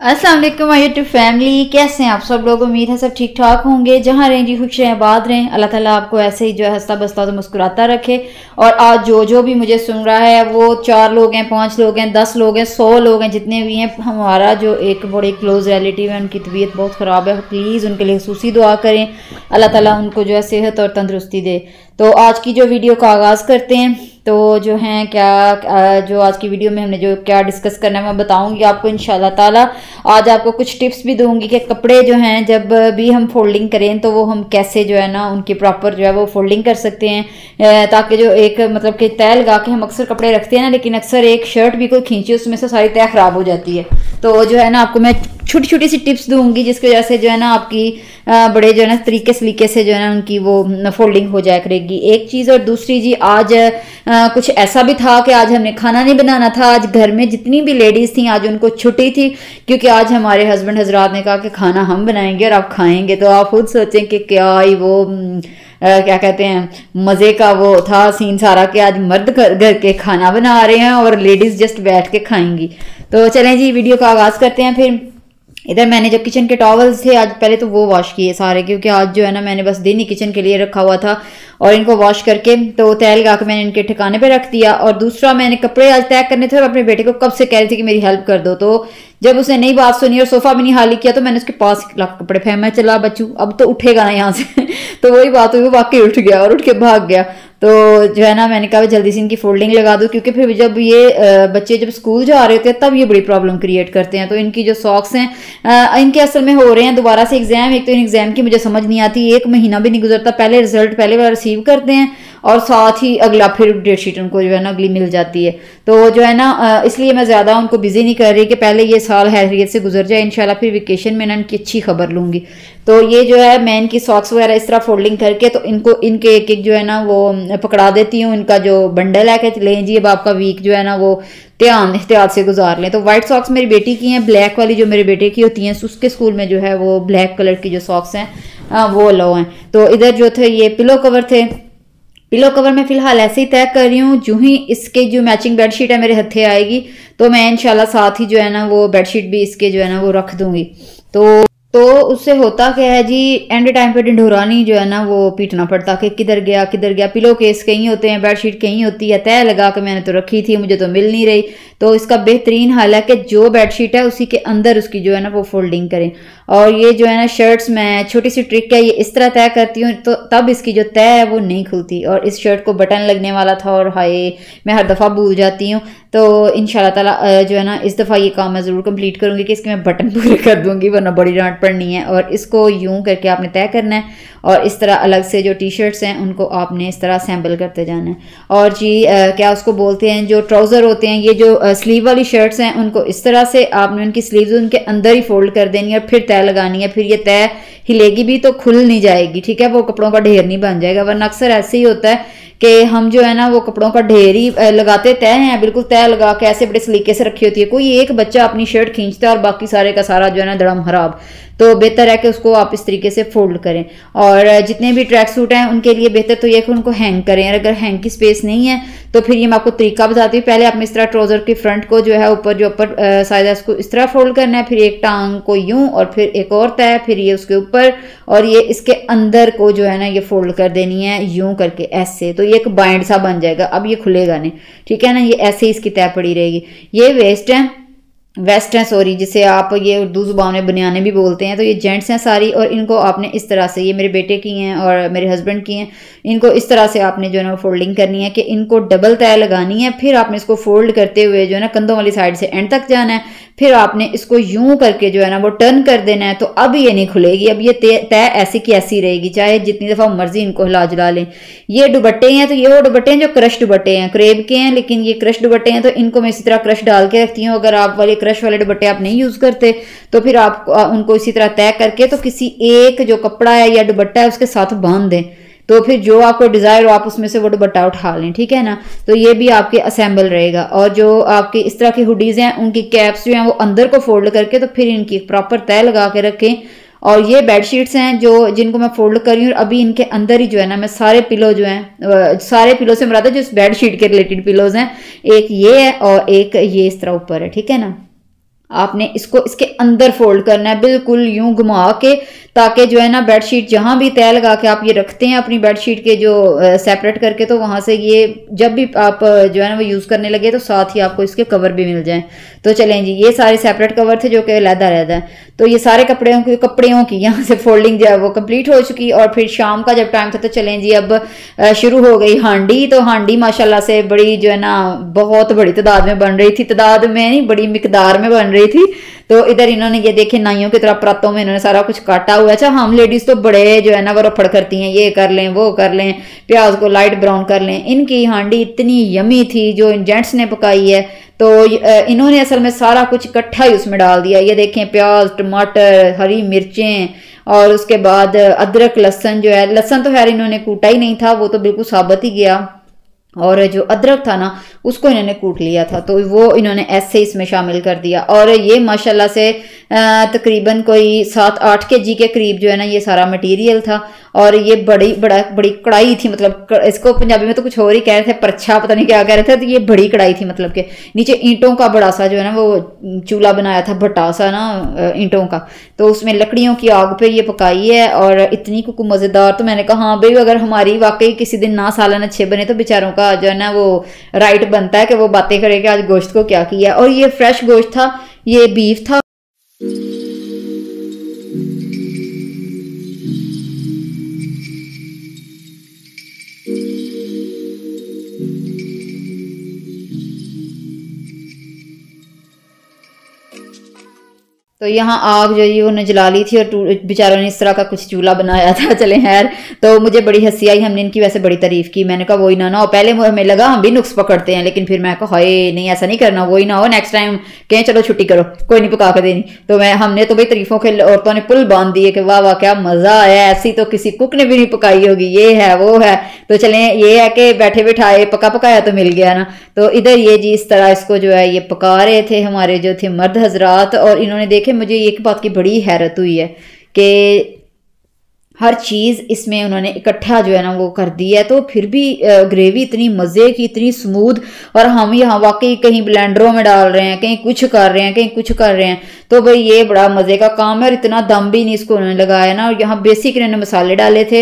अस्सलाम वालेकुम my YouTube family, कैसे हैं आप सब लोग। उम्मीद है सब ठीक ठाक होंगे। जहाँ रहें जी खुश रहें, आबाद रहें। अल्लाह ताला आपको ऐसे ही जो है हंसता बसता तो मुस्कुराता रखे। और आज जो भी मुझे सुन रहा है, वो 4 लोग हैं, 5 लोग हैं, 10 लोग हैं, 100 लोग हैं, जितने भी हैं, हमारा जो एक बड़े क्लोज रिलेटिव है, उनकी तबीयत बहुत ख़राब है। प्लीज़ उनके लिए खुसूसी दुआ करें, अल्लाह ताला उनको जो है सेहत और तंदुरुस्ती दे। तो आज की जो वीडियो का आगाज़ करते हैं। तो जो है जो आज की वीडियो में हमने जो क्या डिस्कस करना है मैं बताऊंगी आपको इंशाल्लाह ताला। आज आपको कुछ टिप्स भी दूंगी कि कपड़े जो हैं जब भी हम फोल्डिंग करें तो वो हम कैसे जो है ना उनकी प्रॉपर जो है वो फोल्डिंग कर सकते हैं, ताकि जो एक मतलब कि तय लगा के हम अक्सर कपड़े रखते हैं ना, लेकिन अक्सर एक शर्ट भी कोई खींचे उसमें से सारी तय खराब हो जाती है। तो जो है ना आपको मैं छोटी छोटी सी टिप्स दूंगी जिसकी वजह से जो है ना आपकी बड़े जो है ना तरीके से जो है ना उनकी वो फोल्डिंग हो जाया करेगी। एक चीज़। और दूसरी जी, आज कुछ ऐसा भी था कि आज हमने खाना नहीं बनाना था। आज घर में जितनी भी लेडीज़ थी आज उनको छुट्टी थी, क्योंकि आज हमारे हस्बैंड हजरात ने कहा कि खाना हम बनाएंगे और आप खाएंगे। तो आप खुद सोचें कि क्या ही वो क्या कहते हैं मज़े का वो था सीन सारा, कि आज मर्द घर के खाना बना रहे हैं और लेडीज़ जस्ट बैठ के खाएंगी। तो चलें जी वीडियो का आगाज़ करते हैं। फिर इधर मैंने जो किचन के टॉवल्स थे आज पहले तो वो वॉश किए सारे, क्योंकि आज जो है ना मैंने बस दिन ही किचन के लिए रखा हुआ था, और इनको वॉश करके तो तय लगा के मैंने इनके ठिकाने पे रख दिया। और दूसरा, मैंने कपड़े आज तय करने थे और अपने बेटे को कब से कह रही थी कि मेरी हेल्प कर दो। तो जब उसने नई बात सुनी और सोफा भी नहीं खाली किया तो मैंने उसके पास कपड़े फेंक, मैं चला बच्चू अब तो उठेगा ना यहाँ से तो वही बात हुई, वो वाकई उठ गया और उठ के भाग गया। तो जो है ना मैंने कहा जल्दी से इनकी फोल्डिंग लगा दूं, क्योंकि फिर जब ये बच्चे जब स्कूल जा रहे होते हैं तब ये बड़ी प्रॉब्लम क्रिएट करते हैं। तो इनकी जो सॉक्स हैं इनके असल में हो रहे हैं दोबारा से एग्जाम। एक तो इन एग्जाम की मुझे समझ नहीं आती, एक महीना भी नहीं गुजरता, पहले रिजल्ट पहले बार रिसीव करते हैं और साथ ही अगला फिर डेटशीट उनको जो है ना अगली मिल जाती है। तो जो है ना इसलिए मैं ज़्यादा उनको बिजी नहीं कर रही कि पहले ये साल हैरियत से गुजर जाए, इंशाल्लाह फिर वेकेशन में ना इनकी अच्छी खबर लूँगी। तो ये जो है मैं इनकी सॉक्स वगैरह इस तरह फोल्डिंग करके तो इनको इनके एक एक जो है ना वो पकड़ा देती हूँ। इनका जो बंडल है कि लें जी अब आपका वीक जो है ना वो ध्यान एहतियात से गुजार लें। तो वाइट सॉक्स मेरी बेटी की हैं, ब्लैक वाली जो मेरे बेटे की होती हैं उसके स्कूल में जो है वो ब्लैक कलर की जो सॉक्स हैं वो अलाउ हैं। तो इधर जो थे ये पिलो कवर थे, पिलो कवर मैं फिलहाल ऐसे ही तय कर रही हूँ। जो ही इसके जो मैचिंग बेडशीट है मेरे हथे आएगी तो मैं इंशाल्लाह साथ ही जो है ना वो बेडशीट भी इसके जो है ना वो रख दूंगी। तो उससे होता क्या है जी, एंड टाइम पे ढिंढोरा नहीं जो है ना वो पीटना पड़ता कि किधर गया। पिलो केस कहीं होते हैं, बेडशीट कहीं होती है, तय लगा के मैंने तो रखी थी, मुझे तो मिल नहीं रही। तो इसका बेहतरीन हल है कि जो बेडशीट है उसी के अंदर उसकी जो है ना वो फोल्डिंग करें। और ये जो है ना शर्ट्स में छोटी सी ट्रिक है, ये इस तरह तय करती हूँ तो तब इसकी जो तय है वो नहीं खुलती। और इस शर्ट को बटन लगने वाला था और हाय मैं हर दफ़ा भूल जाती हूँ। तो इंशाल्लाह ताला जो है ना इस दफ़ा ये काम मैं ज़रूर कंप्लीट करूँगी कि इसके मैं बटन पूरे कर दूँगी, वरना बड़ी डांट पड़नी है। और इसको यूं करके आपने तय करना है और इस तरह अलग से जो टी शर्ट्स हैं उनको आपने इस तरह असेंबल करते जाना है। और जी क्या उसको बोलते हैं, जो ट्राउज़र होते हैं, ये जो स्लीव वाली शर्ट्स हैं उनको इस तरह से आपने उनकी स्लीव्स उनके अंदर ही फोल्ड कर देनी है और फिर तय लगानी है। फिर ये तय हिलेगी भी तो खुल नहीं जाएगी, ठीक है, वो कपड़ों का ढेर नहीं बन जाएगा। वरना अक्सर ऐसे ही होता है कि हम जो है ना वो कपड़ों का ढेर ही लगाते तय हैं, बिल्कुल तय लगा के ऐसे बड़े सलीके से रखी होती है। कोई एक बच्चा अपनी शर्ट खींचता है और बाकी सारे का सारा जो है ना धड़म खराब। तो बेहतर है कि उसको आप इस तरीके से फोल्ड करें। और जितने भी ट्रैक सूट हैं उनके लिए बेहतर तो ये कि उनको हैंग करें। अगर हैंग की स्पेस नहीं है तो फिर ये मैं आपको तरीका बताती हूँ। पहले आपने इस तरह ट्राउजर की फ्रंट को जो है ऊपर साइज है उसको इस तरह फोल्ड करना है, फिर एक टांग को यूं और फिर एक और तय, फिर ये उसके ऊपर और ये इसके अंदर को जो है ना ये फोल्ड कर देनी है यूं करके ऐसे। तो ये एक बाइंड सा बन जाएगा, अब ये खुलेगा नहीं, ठीक है ना, ये ऐसे ही इसकी तय पड़ी रहेगी। ये वेस्ट है सॉरी, जिसे आप ये उर्दू जुबान में बनियाने भी बोलते हैं। तो ये जेंट्स हैं सारी, और इनको आपने इस तरह से, ये मेरे बेटे की हैं और मेरे हस्बैंड की हैं, इनको इस तरह से आपने जो है ना फोल्डिंग करनी है कि इनको डबल तय लगानी है। फिर आपने इसको फोल्ड करते हुए जो है ना कंधों वाली साइड से एंड तक जाना है, फिर आपने इसको यूं करके जो है ना वो टर्न कर देना है। तो अब ये नहीं खुलेगी, अब ये तय ऐसी की ऐसी रहेगी, चाहे जितनी दफ़ा मर्जी इनको हिला जुला लें। ये दुपट्टे हैं तो ये वो दुपट्टे हैं जो क्रश दुपट्टे हैं, क्रेब के हैं, लेकिन ये क्रश दुपट्टे हैं तो इनको मैं इसी तरह क्रश डाल के रखती हूँ। अगर आप वाले क्रश वाले दुपट्टे आप नहीं यूज़ करते तो फिर आप उनको इसी तरह तय करके तो किसी एक जो कपड़ा है या दुपट्टा है उसके साथ बांध दें, तो फिर जो आपको डिज़ायर हो आप उसमें से वो दुपट्टा उठा लें, ठीक है ना। तो ये भी आपके असेंबल रहेगा। और जो आपके इस तरह की हुडीज़ हैं उनकी कैप्स जो हैं वो अंदर को फोल्ड करके तो फिर इनकी प्रॉपर तय लगा के रखें। और ये बेडशीट्स हैं जो जिनको मैं फोल्ड कर रही हूँ, अभी इनके अंदर ही जो है ना मैं सारे पिलो जो हैं, सारे पिलो से मुराद है जो इस बेडशीट के रिलेटेड पिलोज हैं, एक ये है और एक ये इस तरह ऊपर है, ठीक है ना। आपने इसको इसके अंदर फोल्ड करना है, बिल्कुल यूं घुमा के, ताकि जो है ना बेडशीट जहाँ भी तय लगा के आप ये रखते हैं अपनी बेडशीट के जो सेपरेट करके, तो वहाँ से ये जब भी आप जो है ना वो यूज़ करने लगे तो साथ ही आपको इसके कवर भी मिल जाएं। तो चलें जी, ये सारे सेपरेट कवर थे जो कि अलहदा अलहदा है। तो ये सारे कपड़ों की यहाँ से फोल्डिंग जो है वो कंप्लीट हो चुकी। और फिर शाम का जब टाइम था तो चलें जी अब शुरू हो गई हांडी। तो हांडी माशाल्लाह से बड़ी जो है ना बहुत बड़ी तादाद में बन रही थी, तादाद में नहीं बड़ी मिकदार में बन रही थी। तो इधर इन्होंने ये देखे नाइयों की तरह परातों में इन्होंने सारा कुछ काटा हुआ है। अच्छा हम लेडीज तो बड़े जो है ना वो रफड़ करती हैं, ये कर लें वो कर लें, प्याज को लाइट ब्राउन कर लें। इनकी हांडी इतनी यमी थी जो इन जेंट्स ने पकाई है। तो इन्होंने असल में सारा कुछ इकट्ठा ही उसमें डाल दिया। ये देखें प्याज, टमाटर, हरी मिर्चें और उसके बाद अदरक, लहसन जो है, लहसन तो खैर इन्होंने कूटा ही नहीं था, वो तो बिल्कुल साबुत ही गया। और जो अदरक था ना उसको इन्होंने कूट लिया था, तो वो इन्होंने ऐसे इसमें शामिल कर दिया। और ये माशाल्लाह से तकरीबन कोई 7-8 kg के करीब जो है ना ये सारा मटेरियल था। और ये बड़ी कढ़ाई थी, मतलब इसको पंजाबी में तो कुछ और ही कह रहे थे, परछा पता नहीं क्या कह रहे थे। तो ये बड़ी कढ़ाई थी, मतलब के नीचे ईंटों का बड़ा सा जो है ना वो चूल्हा बनाया था, भट्टा सा ना ईंटों का। तो उसमें लकड़ियों की आग पे ये पकाई है और इतनी कुछ मज़ेदार। तो मैंने कहा हाँ भाई अगर हमारी वाकई किसी दिन ना सालन अच्छे बने तो बेचारों का जो है ना वो राइट बनता है कि वो बातें करे कि आज गोश्त को क्या किया। और ये फ्रेश गोश्त था, ये बीफ था। तो यहाँ आग जो है वो जला ली थी और बेचारों ने इस तरह का कुछ चूल्हा बनाया था। चले खैर, तो मुझे बड़ी हंसी आई। हमने इनकी वैसे बड़ी तारीफ की। मैंने कहा वही ना हो, पहले हमें लगा हम भी नुक्स पकड़ते हैं, लेकिन फिर मैं कहा हाय नहीं ऐसा नहीं करना, वही ना हो नेक्स्ट टाइम कहें चलो छुट्टी करो, कोई नहीं पका के देनी। तो हमने तो भाई तारीफों के औरतों ने पुल बांध दिए कि वाह वाह क्या मजा आया, ऐसी तो किसी कुक ने भी नहीं पकाई होगी, ये है वो है। तो चले ये है कि बैठे बैठाए पका पकाया तो मिल गया ना। तो इधर ये जी इस तरह इसको जो है ये पका रहे थे हमारे जो थे मर्द हजरात। और इन्होंने देखे, मुझे एक बात की बड़ी हैरत हुई है कि हर चीज़ इसमें उन्होंने इकट्ठा जो है ना वो कर दी है। तो फिर भी ग्रेवी इतनी मज़े की, इतनी स्मूथ। और हम यहाँ वाकई कहीं ब्लेंडरों में डाल रहे हैं, कहीं कुछ कर रहे हैं, कहीं कुछ कर रहे हैं। तो भाई ये बड़ा मज़े का काम है। और इतना दम भी नहीं इसको उन्होंने लगाया ना। और यहाँ बेसिक इन्होंने मसाले डाले थे,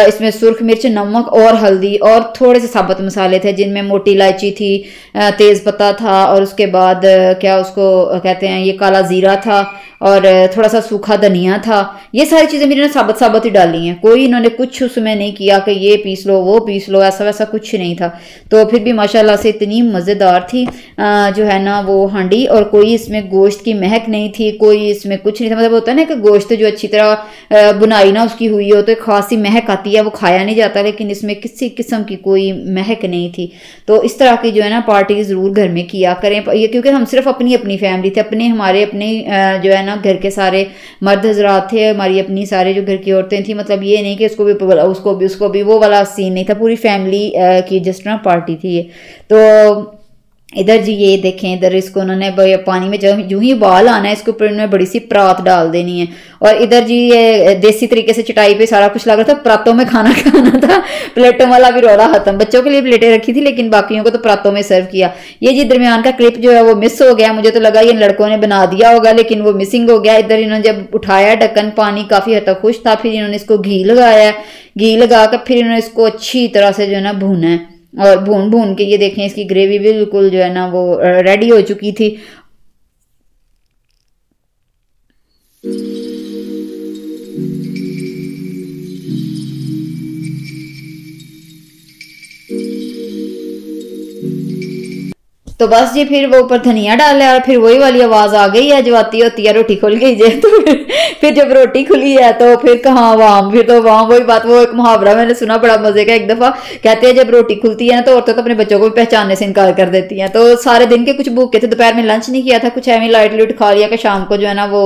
इसमें सुर्ख मिर्च, नमक और हल्दी और थोड़े से साबुत मसाले थे जिनमें मोटी इलायची थी, तेज़ पत्ता था और उसके बाद क्या उसको कहते हैं ये काला ज़ीरा था और थोड़ा सा सूखा धनिया था। ये सारी चीज़ें भी इन्होंने साबुत साबुत ही डाली हैं, कोई इन्होंने कुछ उसमें नहीं किया कि ये पीस लो वो पीस लो, ऐसा वैसा कुछ नहीं था। तो फिर भी माशाल्लाह से इतनी मज़ेदार थी जो है ना वो हांडी। और कोई इसमें गोश्त की महक नहीं थी, कोई इसमें कुछ नहीं था। मतलब होता है ना कि गोश्त जो अच्छी तरह बुनाई ना उसकी हुई हो तो एक खासी महक आती है, वो खाया नहीं जाता। लेकिन इसमें किसी किस्म की कोई महक नहीं थी। तो इस तरह की जो है ना पार्टी ज़रूर घर में किया करें, ये क्योंकि हम सिर्फ अपनी फैमिली थे, हमारे अपने जो है ना घर के सारे मर्द हजरात थे, हमारी अपनी सारे जो घर की औरतें थी। मतलब ये नहीं कि उसको भी वो वाला सीन नहीं था, पूरी फैमिली की जस्ट ना पार्टी थी ये। तो इधर जी ये देखें, इधर इसको उन्होंने पानी में यूं ही उबाल आना है, इसके ऊपर उन्होंने बड़ी सी परात डाल देनी है। और इधर जी ये देसी तरीके से चटाई पे सारा कुछ लग रहा था, परातों में खाना खाना था। प्लेटों वाला भी रोड़ा खत्म, बच्चों के लिए प्लेटें रखी थी लेकिन बाकियों को तो परातों में सर्व किया। ये जी दरमियान का क्लिप जो है वो मिस हो गया, मुझे तो लगा ये लड़कों ने बना दिया होगा लेकिन वो मिसिंग हो गया। इधर इन्होंने जब उठाया ढक्कन, पानी काफ़ी हद तक खुश था, फिर इन्होंने इसको घी लगाया, घी लगा कर फिर इन्होंने इसको अच्छी तरह से जो है ना भूना है। और भून के ये देखें इसकी ग्रेवी बिल्कुल जो है ना वो रेडी हो चुकी थी। तो बस जी फिर वो ऊपर धनिया डाला और फिर वही वाली आवाज आ गई है जो आती होती है रोटी खुल गई जे। तो फिर जब रोटी खुली है तो फिर कहाँ वहां, फिर तो वहां वही बात, वो एक मुहावरा मैंने सुना बड़ा मजे का एक दफा, कहते हैं जब रोटी खुलती है ना तो औरतें तो अपने बच्चों को भी पहचानने से इनकार कर देती हैं। तो सारे दिन के कुछ भूखे थे, दोपहर में लंच नहीं किया था, कुछ ऐਵੇਂ लाइट लूट खा लिया कि शाम को जो है ना वो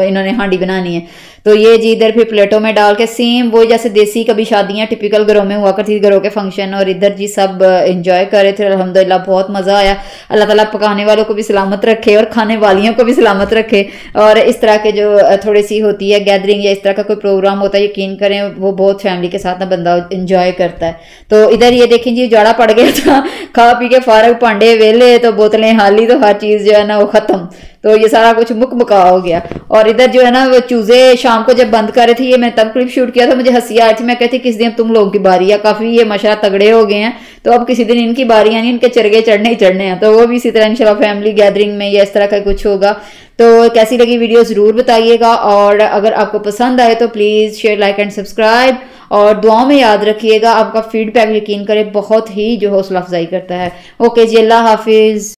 इन्होंने हांडी बनानी है। तो ये जी इधर फिर प्लेटों में डाल के सेम वो जैसे देसी कभी शादियां टिपिकल घरों में हुआ करती थी, घरों के फंक्शन। और इधर जी सब एंजॉय कर रहे थे, अल्हम्दुलिल्लाह बहुत मजा आया। अल्लाह ताला पकाने वालों को भी सलामत रखे और खाने वालियों को भी सलामत रखे। और इस तरह के जो थोड़ी सी होती है गैदरिंग या इस तरह का कोई प्रोग्राम होता है, यकीन करें वो बहुत फैमिली के साथ ना बंदा एंजॉय करता है। तो इधर ये देखें जी जाड़ा पड़ गया था, खा पी के फारग, भांडे वेले, तो बोतलें हाली, तो हर चीज़ जो है ना वो ख़त्म। तो ये सारा कुछ मुकमुका हो गया। और इधर जो है ना वो चूजे शाम को जब बंद कर रहे थे, ये मैंने तब क्लिप शूट किया था, मुझे हंसी आ रही थी। मैं कहती किस दिन तुम लोगों की बारी है, काफी ये माशाल्लाह तगड़े हो गए हैं, तो अब किसी दिन इनकी बारी यानी इनके चरगे चढ़ने ही चढ़ने हैं। तो वो भी इसी तरह इंशाल्लाह फैमिली गैदरिंग में या इस तरह का कुछ होगा। तो कैसी लगी वीडियो जरूर बताइएगा, और अगर आपको पसंद आए तो please share, like and subscribe, और दुआओं में याद रखिएगा। आपका फीडबैक यकीन करें बहुत ही जो हौसला अफजाई करता है। ओके जी, अल्लाह हाफिज।